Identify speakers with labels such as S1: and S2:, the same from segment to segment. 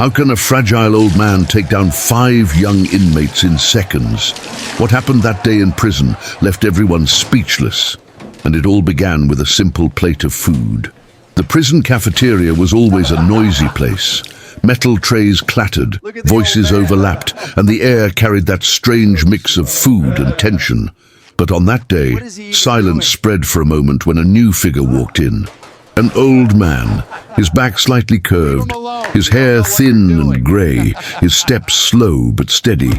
S1: How can a fragile old man take down 5 young inmates in seconds? What happened that day in prison left everyone speechless, and it all began with a simple plate of food. The prison cafeteria was always a noisy place. Metal trays clattered, voices overlapped, and the air carried that strange mix of food and tension. But on that day, silence spread for a moment when a new figure walked in. An old man, his back slightly curved, his hair thin and grey, his steps slow but steady.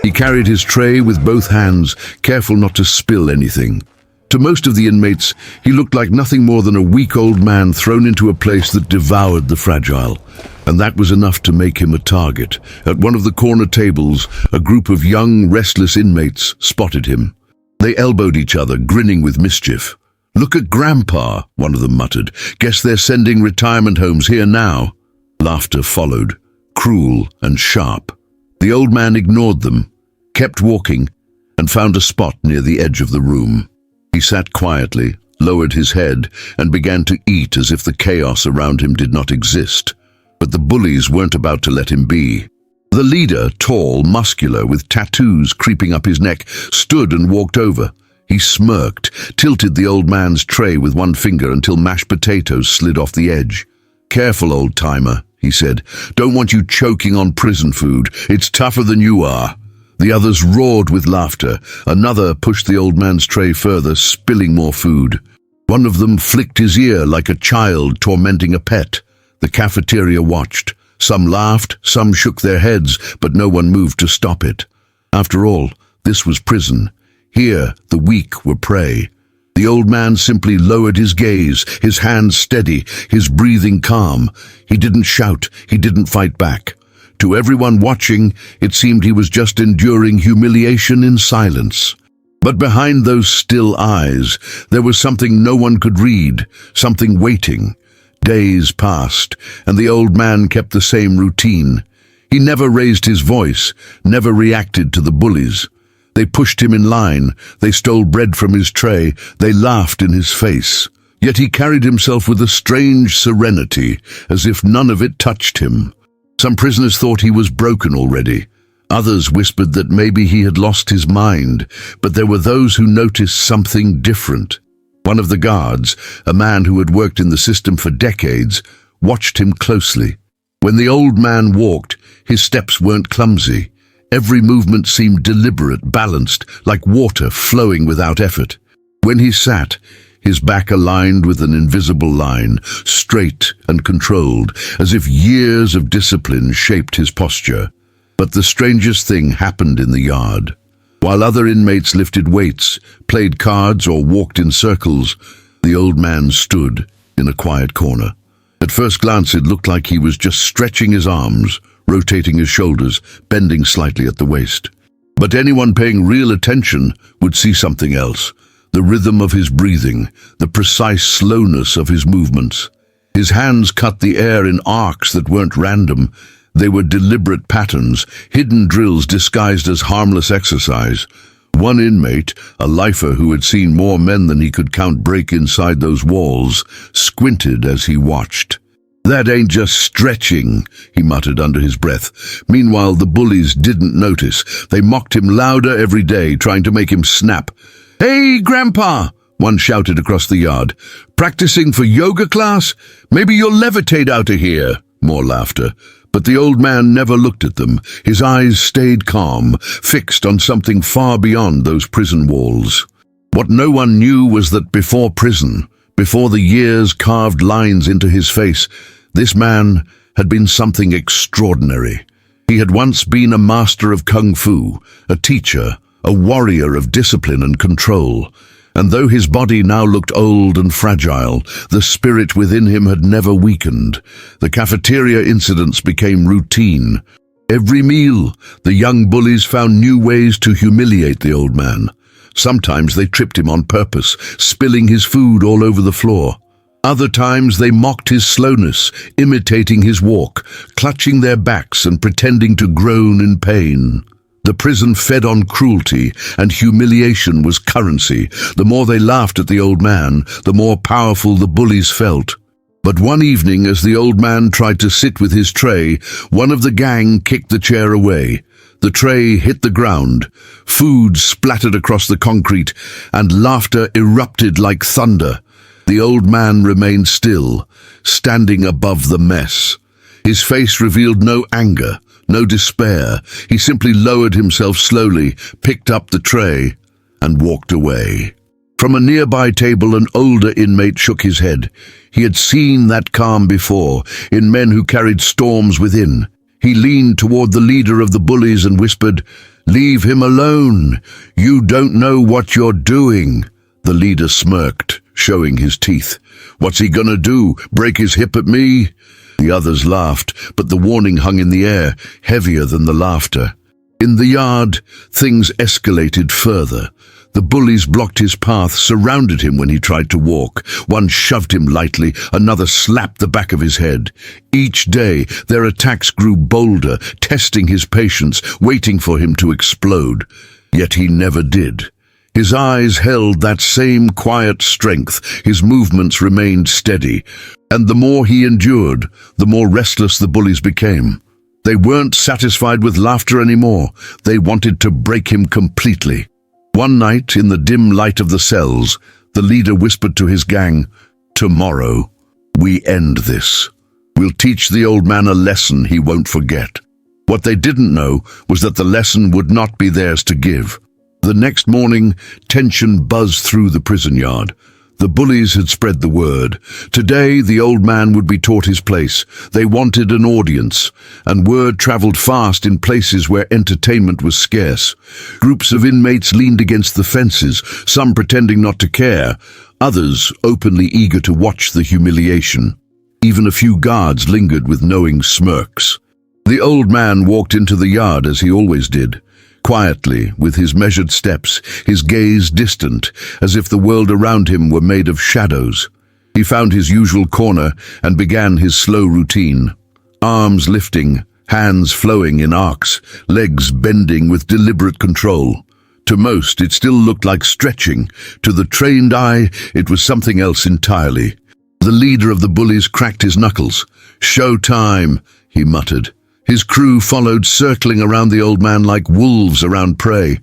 S1: He carried his tray with both hands, careful not to spill anything. To most of the inmates, he looked like nothing more than a weak old man thrown into a place that devoured the fragile. And that was enough to make him a target. At one of the corner tables, a group of young, restless inmates spotted him. They elbowed each other, grinning with mischief. "Look at Grandpa," one of them muttered. "Guess they're sending retirement homes here now." Laughter followed, cruel and sharp. The old man ignored them, kept walking, and found a spot near the edge of the room. He sat quietly, lowered his head, and began to eat as if the chaos around him did not exist. But the bullies weren't about to let him be. The leader, tall, muscular, with tattoos creeping up his neck, stood and walked over. He smirked, tilted the old man's tray with one finger until mashed potatoes slid off the edge. "Careful, old-timer," he said. "Don't want you choking on prison food. It's tougher than you are." The others roared with laughter. Another pushed the old man's tray further, spilling more food. One of them flicked his ear like a child tormenting a pet. The cafeteria watched. Some laughed, some shook their heads, but no one moved to stop it. After all, this was prison. Here, the weak were prey. The old man simply lowered his gaze, his hands steady, his breathing calm. He didn't shout, he didn't fight back. To everyone watching, it seemed he was just enduring humiliation in silence. But behind those still eyes, there was something no one could read, something waiting. Days passed, and the old man kept the same routine. He never raised his voice, never reacted to the bullies. They pushed him in line, they stole bread from his tray, they laughed in his face. Yet he carried himself with a strange serenity, as if none of it touched him. Some prisoners thought he was broken already. Others whispered that maybe he had lost his mind, but there were those who noticed something different. One of the guards, a man who had worked in the system for decades, watched him closely. When the old man walked, his steps weren't clumsy. Every movement seemed deliberate, balanced, like water flowing without effort. When he sat, his back aligned with an invisible line, straight and controlled, as if years of discipline shaped his posture. But the strangest thing happened in the yard. While other inmates lifted weights, played cards, or walked in circles, the old man stood in a quiet corner. At first glance, it looked like he was just stretching his arms, rotating his shoulders, bending slightly at the waist. But anyone paying real attention would see something else. The rhythm of his breathing, the precise slowness of his movements. His hands cut the air in arcs that weren't random. They were deliberate patterns, hidden drills disguised as harmless exercise. One inmate, a lifer who had seen more men than he could count break inside those walls, squinted as he watched. "That ain't just stretching," he muttered under his breath. Meanwhile, the bullies didn't notice. They mocked him louder every day, trying to make him snap. "Hey, Grandpa!" one shouted across the yard. "Practicing for yoga class? Maybe you'll levitate out of here." More laughter. But the old man never looked at them. His eyes stayed calm, fixed on something far beyond those prison walls. What no one knew was that before prison, before the years carved lines into his face, this man had been something extraordinary. He had once been a master of kung fu, a teacher, a warrior of discipline and control. And though his body now looked old and fragile, the spirit within him had never weakened. The cafeteria incidents became routine. Every meal, the young bullies found new ways to humiliate the old man. Sometimes they tripped him on purpose, spilling his food all over the floor. Other times they mocked his slowness, imitating his walk, clutching their backs and pretending to groan in pain. The prison fed on cruelty, and humiliation was currency. The more they laughed at the old man, the more powerful the bullies felt. But one evening, as the old man tried to sit with his tray, one of the gang kicked the chair away. The tray hit the ground, food splattered across the concrete, and laughter erupted like thunder. The old man remained still, standing above the mess. His face revealed no anger, no despair. He simply lowered himself slowly, picked up the tray, and walked away. From a nearby table, an older inmate shook his head. He had seen that calm before, in men who carried storms within. He leaned toward the leader of the bullies and whispered, "Leave him alone. You don't know what you're doing." The leader smirked, showing his teeth. "What's he gonna do? Break his hip at me?" The others laughed, but the warning hung in the air, heavier than the laughter. In the yard, things escalated further. The bullies blocked his path, surrounded him when he tried to walk. One shoved him lightly, another slapped the back of his head. Each day, their attacks grew bolder, testing his patience, waiting for him to explode. Yet he never did. His eyes held that same quiet strength, his movements remained steady. And the more he endured, the more restless the bullies became. They weren't satisfied with laughter anymore. They wanted to break him completely. One night, in the dim light of the cells, the leader whispered to his gang, "Tomorrow, we end this. We'll teach the old man a lesson he won't forget." What they didn't know was that the lesson would not be theirs to give. The next morning, tension buzzed through the prison yard. The bullies had spread the word. Today, the old man would be taught his place. They wanted an audience, and word traveled fast in places where entertainment was scarce. Groups of inmates leaned against the fences, some pretending not to care, others openly eager to watch the humiliation. Even a few guards lingered with knowing smirks. The old man walked into the yard as he always did. Quietly, with his measured steps, his gaze distant, as if the world around him were made of shadows. He found his usual corner and began his slow routine. Arms lifting, hands flowing in arcs, legs bending with deliberate control. To most, it still looked like stretching. To the trained eye, it was something else entirely. The leader of the bullies cracked his knuckles. "Show time," he muttered. His crew followed, circling around the old man like wolves around prey.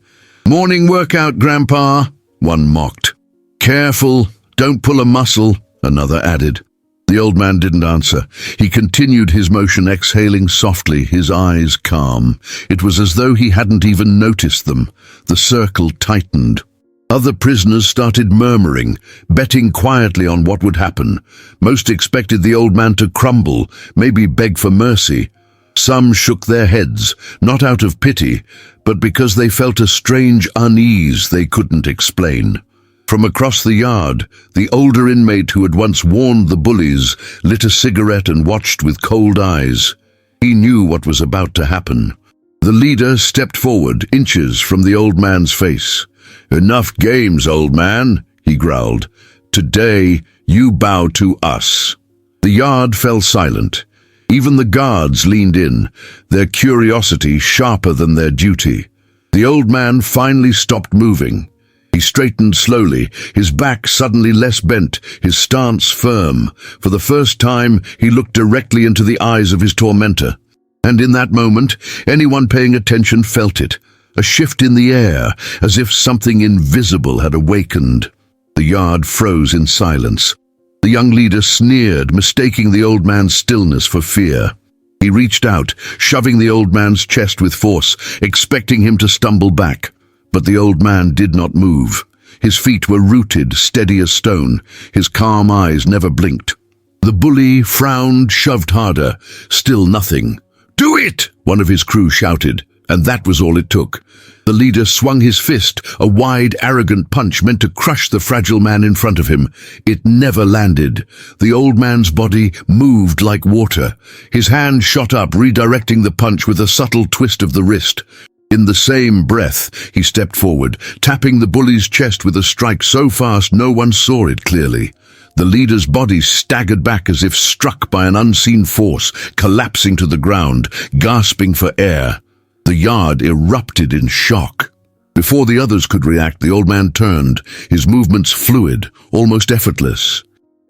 S1: "Morning workout, Grandpa," one mocked. "Careful, don't pull a muscle," another added. The old man didn't answer. He continued his motion, exhaling softly, his eyes calm. It was as though he hadn't even noticed them. The circle tightened. Other prisoners started murmuring, betting quietly on what would happen. Most expected the old man to crumble, maybe beg for mercy. Some shook their heads, not out of pity, but because they felt a strange unease they couldn't explain. From across the yard, the older inmate who had once warned the bullies lit a cigarette and watched with cold eyes. He knew what was about to happen. The leader stepped forward, inches from the old man's face. "Enough games, old man," he growled. "Today, you bow to us." The yard fell silent. Even the guards leaned in, their curiosity sharper than their duty. The old man finally stopped moving. He straightened slowly, his back suddenly less bent, his stance firm. For the first time, he looked directly into the eyes of his tormentor. And in that moment, anyone paying attention felt it. A shift in the air, as if something invisible had awakened. The yard froze in silence. The young leader sneered, mistaking the old man's stillness for fear. He reached out, shoving the old man's chest with force, expecting him to stumble back. But the old man did not move. His feet were rooted, steady as stone. His calm eyes never blinked. The bully frowned, shoved harder. Still nothing. "Do it!" one of his crew shouted, and that was all it took. The leader swung his fist, a wide, arrogant punch meant to crush the fragile man in front of him. It never landed. The old man's body moved like water. His hand shot up, redirecting the punch with a subtle twist of the wrist. In the same breath, he stepped forward, tapping the bully's chest with a strike so fast no one saw it clearly. The leader's body staggered back as if struck by an unseen force, collapsing to the ground, gasping for air. The yard erupted in shock. Before the others could react, the old man turned, his movements fluid, almost effortless.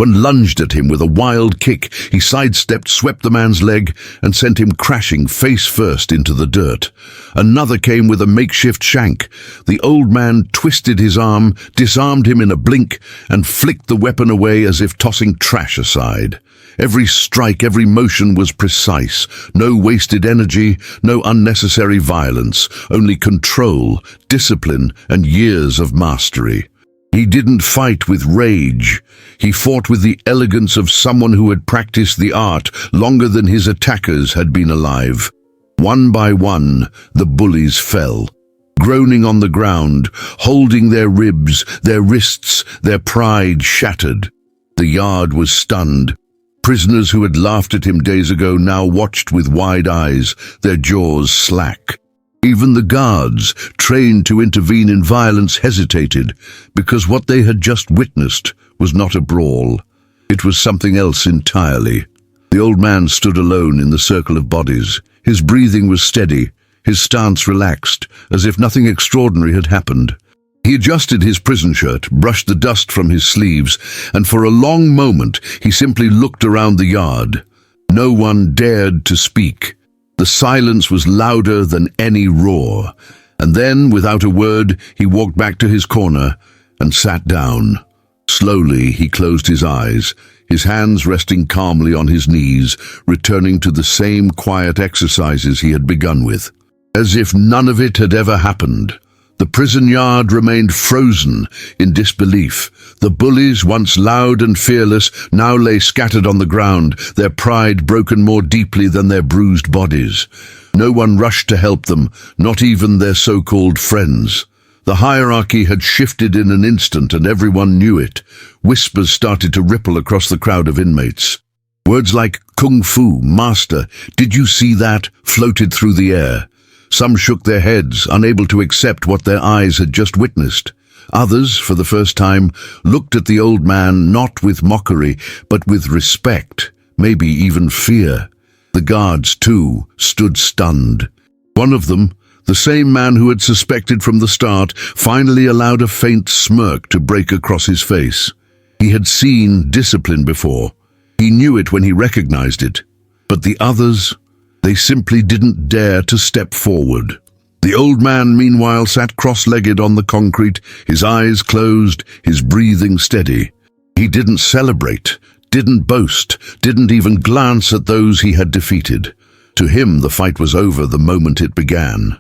S1: One lunged at him with a wild kick. He sidestepped, swept the man's leg, and sent him crashing face first into the dirt. Another came with a makeshift shank. The old man twisted his arm, disarmed him in a blink, and flicked the weapon away as if tossing trash aside. Every strike, every motion was precise. No wasted energy, no unnecessary violence, only control, discipline, and years of mastery. He didn't fight with rage. He fought with the elegance of someone who had practiced the art longer than his attackers had been alive. One by one, the bullies fell, groaning on the ground, holding their ribs, their wrists, their pride shattered. The yard was stunned. Prisoners who had laughed at him days ago now watched with wide eyes, their jaws slack. Even the guards, trained to intervene in violence, hesitated, because what they had just witnessed was not a brawl. It was something else entirely. The old man stood alone in the circle of bodies. His breathing was steady, his stance relaxed, as if nothing extraordinary had happened. He adjusted his prison shirt, brushed the dust from his sleeves, and for a long moment he simply looked around the yard. No one dared to speak. The silence was louder than any roar. And then, without a word, he walked back to his corner and sat down. Slowly he closed his eyes, his hands resting calmly on his knees, returning to the same quiet exercises he had begun with. As if none of it had ever happened. The prison yard remained frozen in disbelief. The bullies, once loud and fearless, now lay scattered on the ground, their pride broken more deeply than their bruised bodies. No one rushed to help them, not even their so-called friends. The hierarchy had shifted in an instant, and everyone knew it. Whispers started to ripple across the crowd of inmates. Words like "Kung Fu," "Master," "Did you see that?" floated through the air. Some shook their heads, unable to accept what their eyes had just witnessed. Others, for the first time, looked at the old man not with mockery, but with respect, maybe even fear. The guards, too, stood stunned. One of them, the same man who had suspected from the start, finally allowed a faint smirk to break across his face. He had seen discipline before. He knew it when he recognized it. But the others, they simply didn't dare to step forward. The old man, meanwhile, sat cross-legged on the concrete, his eyes closed, his breathing steady. He didn't celebrate, didn't boast, didn't even glance at those he had defeated. To him, the fight was over the moment it began.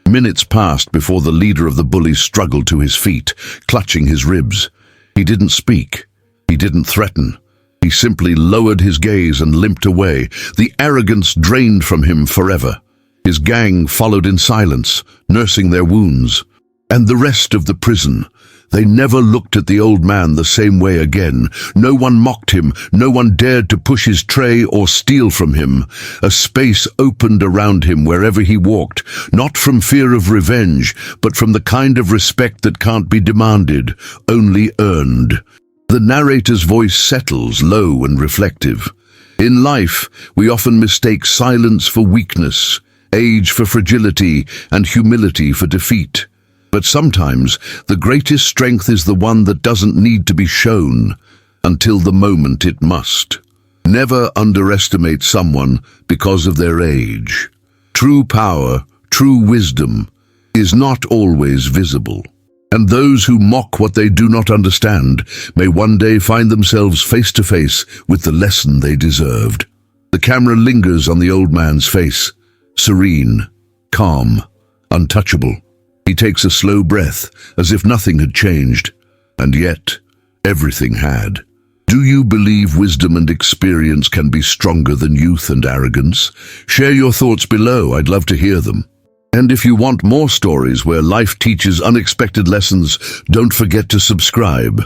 S1: Minutes passed before the leader of the bullies struggled to his feet, clutching his ribs. He didn't speak. He didn't threaten. He simply lowered his gaze and limped away, the arrogance drained from him forever. His gang followed in silence, nursing their wounds. And the rest of the prison, they never looked at the old man the same way again. No one mocked him, no one dared to push his tray or steal from him. A space opened around him wherever he walked, not from fear of revenge, but from the kind of respect that can't be demanded, only earned. The narrator's voice settles, low and reflective. In life, we often mistake silence for weakness, age for fragility, and humility for defeat. But sometimes, the greatest strength is the one that doesn't need to be shown until the moment it must. Never underestimate someone because of their age. True power, true wisdom, is not always visible. And those who mock what they do not understand may one day find themselves face to face with the lesson they deserved. The camera lingers on the old man's face, serene, calm, untouchable. He takes a slow breath, as if nothing had changed, and yet everything had. Do you believe wisdom and experience can be stronger than youth and arrogance? Share your thoughts below, I'd love to hear them. And if you want more stories where life teaches unexpected lessons, don't forget to subscribe.